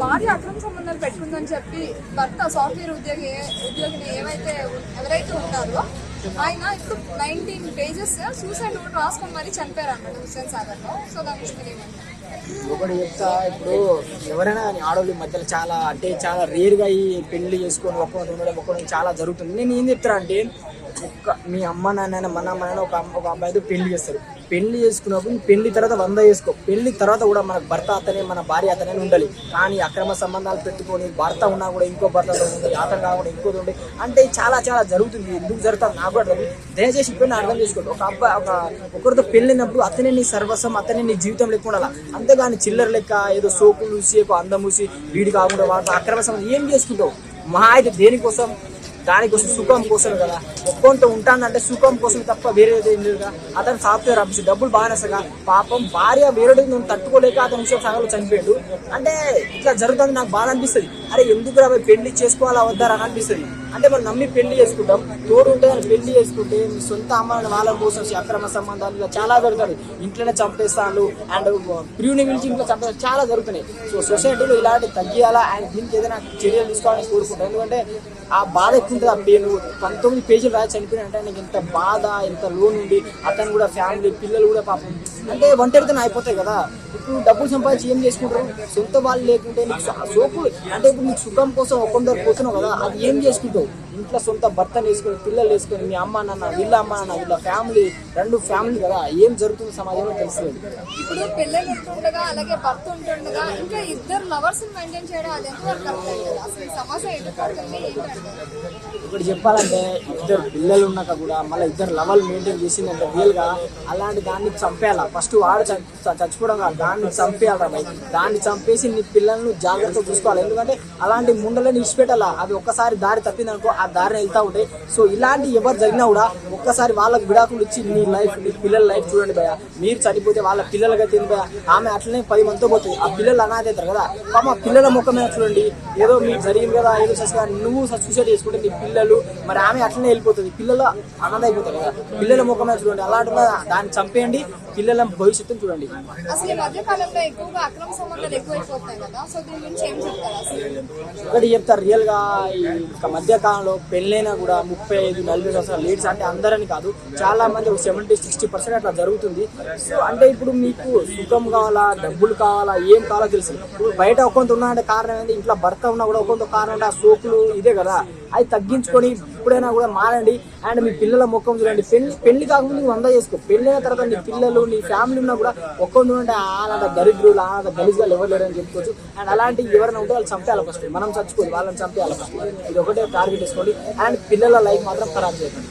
భార్య అక్రమ సంబంధాలు పెట్టుకుందని చెప్పి భర్త సాఫ్ట్వేర్ ఉద్యోగిని ఎవరైతే ఉంటారో ఆయన ఇప్పుడు 19 pages సూసైడ్ నోట్ రాసుకొని మరీ చనిపోయారు అన్నమాట హుస్సేన్ సాగర్ లో. సో దాని గురించి ఏమంటారు? ఒకటి చెప్తా, ఇప్పుడు ఎవరైనా కానీ ఆడవాళ్ళ మధ్యలో చాలా అంటే చాలా రేర్గా ఈ పెళ్లి చేసుకొని ఒక్కొక్కటి ఉండడం ఒక్కొక్కటి చాలా జరుగుతుంది. నేను ఏం చెప్తాను అంటే, మీ అమ్మ నాన్న మన అమ్మ నాన్న ఒక అబ్బాయితో పెళ్లి చేస్తారు. పెళ్లి చేసుకున్నప్పుడు పెళ్లి తర్వాత 100 చేసుకో, పెళ్లి తర్వాత కూడా మనకు భర్త అతనే మన భార్య అతనే ఉండాలి. కానీ అక్రమ సంబంధాలు పెట్టుకొని భర్త ఉన్నా కూడా ఇంకో భర్తతో ఉండాలి, అతను కాకుండా ఇంకోటి ఉండాలి అంటే చాలా చాలా జరుగుతుంది. ఎందుకు జరుగుతుంది నాకు కూడా దయచేసి ఇప్పుడు అర్థం చేసుకోండి. ఒక అబ్బాయి ఒకరితో పెళ్ళినప్పుడు అతనే నీ సర్వస్వం, అతనే నీ జీవితం లెక్క ఉండాలి. అంతేగాని చిల్లర లెక్క ఏదో సోపు చూసి ఒక అందం మూసి వీడి కాకుండా వాడు అక్రమ సంబంధం ఏం చేసుకుంటావు? మహా అయితే దేనికోసం? దానికోసం సుఖం కోసం కదా. ఒక్కొంత ఉంటానంటే సుఖం కోసం తప్ప వేరేది ఏం లేదుగా. అతను సాఫ్ట్వేర్ ఆఫీస్ డబ్బులు బాగానే సగా పాపం భార్య వేరేది నువ్వు తట్టుకోలేక అతను విషయం సగంలో చనిపోయాడు అంటే ఇట్లా జరుగుతుంది. నాకు బాగా అనిపిస్తుంది. అరే ఎందుకు రా పెళ్లి చేసుకోవాలా వద్దారా అని అనిపిస్తుంది. అంటే మనం నమ్మి పెళ్లి చేసుకుంటాం, తోడు ఉంటే పెళ్లి చేసుకుంటే మీ సొంత అమ్మాయిని వాళ్ళ కోసం అక్రమ సంబంధాలు ఇలా చాలా జరుగుతాయి. ఇంట్లోనే చంపేస్తాను అండ్ ప్రియుని పిలిచి ఇంట్లో చంపేస్తాను చాలా జరుగుతున్నాయి. సో సొసైటీలో ఇలాంటి తగ్గియాలా అండ్ దీనికి ఏదైనా చర్యలు తీసుకోవాలని కోరుకుంటాను. ఎందుకంటే ఆ బాధ ఎక్కువ ఉంటుంది. ఆ పెయిన్ 19 pages రాసి చనిపోయినంటే నీకు ఎంత బాధ, ఎంత లోన్ ఉంది. అతను కూడా ఫ్యామిలీ పిల్లలు కూడా పాపం అంటే ఒంటరితోనే అయిపోతాయి కదా. ఇప్పుడు డబ్బులు సంపాదించి ఏం చేసుకుంటారు? సొంత వాళ్ళు లేకుంటే నీకు సోకులు అంటే ఇప్పుడు నీకు సుఖం కోసం ఒక్కొందరు పోతున్నావు కదా, అది ఏం చేసుకుంటావు? ఇంట్లో సొంత భర్తను వేసుకొని పిల్లలు వేసుకొని మీ అమ్మ నాన్న వీళ్ళ అమ్మ నాన్న వీళ్ళ ఫ్యామిలీ 2 ఫ్యామిలీ కదా, ఏం జరుగుతుంది సమాజంలో తెలుస్తుంది. ఇప్పుడు పిల్లలు ఉంటుండగా అలాగే భర్త ఉంటుండగా ఇంకా ఇద్దరు లవర్స్ మెయింటైన్ చేయడం అది ఎంతవరకు కరెక్ట్ కదా? అసలు సమస్య ఎదుర్కొంటుంది ఇప్పుడు చెప్పాలంటే ఇద్దరు పిల్లలు ఉన్నాక కూడా మళ్ళీ ఇద్దరు లవల్ మెయింటైన్ చేసిందంటే రియల్గా అలాంటి దాన్ని చంపేయాలా. ఫస్ట్ వాడు చచ్చిపోవడం కాదు, దాన్ని చంపేయాలి. దాన్ని చంపేసి నీ పిల్లలను జాగ్రత్తగా చూసుకోవాలి. ఎందుకంటే అలాంటి ముండలని ఇచ్చిపెట్టాలా. అది ఒక్కసారి దారి తప్పిందనుకో ఆ దారిని వెళ్తా ఉంటాయి. సో ఇలాంటి ఎవరు జరిగినా కూడా ఒక్కసారి వాళ్ళకి విడాకులు ఇచ్చి నీ లైఫ్ నీ పిల్లల లైఫ్ చూడండి భయ. మీరు చనిపోతే వాళ్ళ పిల్లలకి తిని భయ ఆమె అట్లనే 10 మందితో పోతుంది. ఆ పిల్లలు అనాథ అవుతారు కదా. పాప పిల్లల ముఖమే చూడండి. ఏదో మీకు జరిగింది కదా ఏదో నువ్వు సూసైడ్ చేసుకుంటే నీ పిల్లలు మరి ఆమె అట్లనే వెళ్ళిపోతుంది. పిల్లలు అనాథ అయిపోతారు కదా. పిల్లల ముఖమే చూడండి. అలాంటి దాన్ని చంపేయండి, పిల్లల భవిష్యత్తును చూడండి. అసలు ఈ మధ్య కాలంలో ఎక్కువగా అక్రమ సంబంధాలు ఎక్కువైపోతున్నాయి కదా. సో దీని గురించి ఏం చెప్తారు? అసలు ఒకటి చెప్తారు, రియల్ గా ఈ మధ్య కాలంలో పెళ్ళైనా కూడా 35-40 సంవత్సరాల లేడీస్ అంటే అందరని కాదు, చాలా మంది 70-60% అట్లా జరుగుతుంది. సో అంటే ఇప్పుడు మీకు సుఖం కావాలా, డబ్బులు కావాలా, ఏం కావాలో తెలుసు. ఇప్పుడు బయట ఒక్కొంత ఉన్నా అంటే కారణం ఏంటి? ఇంట్లో భర్త ఉన్నా కూడా ఒక్కొంత కారణం అంటే ఆ సోకులు ఇదే కదా. అది తగ్గించుకొని ఇప్పుడైనా కూడా మారండి. అండ్ మీ పిల్లల ముఖం చూడండి. పెళ్లి కాకుండా 100 చేసుకో. పెళ్ళైన తర్వాత నీ పిల్లలు నీ ఫ్యామిలీ ఉన్నా కూడా ఒక్కొందు అంటే అలాంటి దరిద్రులు అలాంటి గలీజ్గాలు ఎవరు లేరని చెప్పుకోవచ్చు. అండ్ అలాంటి ఎవరైనా ఉంటే వాళ్ళు చంపేయాలి ఫస్ట్. మనం చచ్చిపోదు, వాళ్ళని చంపేయాలి ఫస్ట్. ఇది ఒకటే టార్గెట్ వేసుకోండి. అండ్ పిల్లల లైఫ్ మాత్రం ఖరాబ్ చేయకండి.